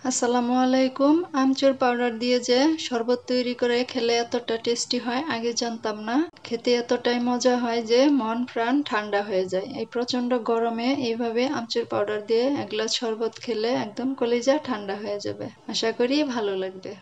আসসালামু আলাইকুম। আমচুর পাউডার দিয়ে যে শরবত তৈরি করে খেলে এতটা টেস্টি হয় আগে জানতাম না। খেতে এতটাই মজা হয় যে মন প্রাণ ঠান্ডা হয়ে যায়। এই প্রচন্ড গরমে এইভাবে আমচুর পাউডার দিয়ে এক গ্লাস শরবত খেলে একদম কলিজা ঠান্ডা হয়ে যাবে। আশা করি ভালো লাগবে।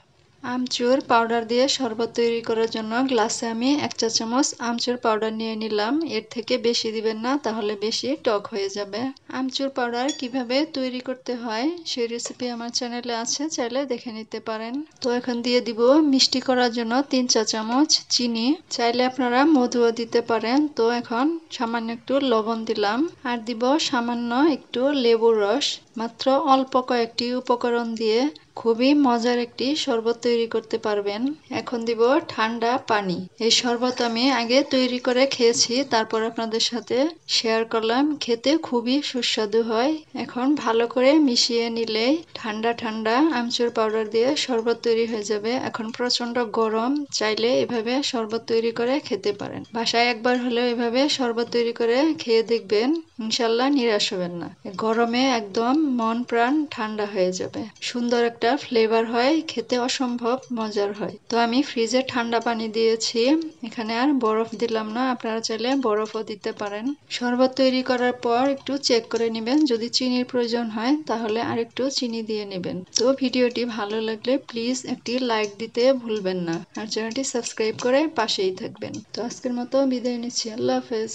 আমচুর পাউডার দিয়ে শরবত তৈরি করার জন্য গ্লাসে আমি 1 চা চামচ আমচুর পাউডার নিয়ে নিলাম। এর থেকে বেশি দিবেন না, তাহলে বেশি টক হয়ে যাবে। আমচুর পাউডার কিভাবে তৈরি করতে হয় সেই রেসিপি আমার চ্যানেলে আছে, চাইলে দেখে নিতে পারেন। তো এখন দিয়ে দিব মিষ্টি করার জন্য 3 চা চামচ চিনি। চাইলে আপনারা মধুও দিতে পারেন। তো এখন সামান্য একটু লবণ দিলাম, আর দিব সামান্য একটু লেবুর রস। মাত্র অল্প কয়েকটি উপকরণ দিয়ে খুবই মজার একটি শরবত তৈরি করতে পারবেন। এখন দিব ঠান্ডা পানি। এই শরবত আমি আগে তৈরি করে খেয়েছি, তারপর আপনাদের সাথে শেয়ার করলাম। খেতে খুবই সুস্বাদু হয়। এখন ভালো করে মিশিয়ে নিলেই ঠান্ডা ঠান্ডা আমচুর পাউডার দিয়ে শরবত তৈরি হয়ে যাবে। এখন প্রচন্ড গরম, চাইলে এভাবে শরবত তৈরি করে খেতে পারেন। বাসায় একবার হলেও এভাবে শরবত তৈরি করে খেয়ে দেখবেন, ইনশাল্লাহ নিরাশ হবেন না। গরমে একদম মন প্রাণ ঠান্ডা হয়ে যাবে। সুন্দর একটা ফ্লেভার হয়, খেতে অসম্ভব মজার হয়। তো আমি ফ্রিজে ঠান্ডা পানি দিয়েছি, এখানে আর বরফ দিলাম না। আপনারা চাইলে বরফও দিতে পারেন। শরবত তৈরি করার পর একটু চেক করে নেবেন, যদি চিনির প্রয়োজন হয় তাহলে আর একটু চিনি দিয়ে নেবেন। তো ভিডিওটি ভালো লাগলে প্লিজ একটি লাইক দিতে ভুলবেন না, আর চ্যানেলটি সাবস্ক্রাইব করে পাশেই থাকবেন। তো আজকের মতো বিদায় নিচ্ছি। আল্লাহ হাফেজ।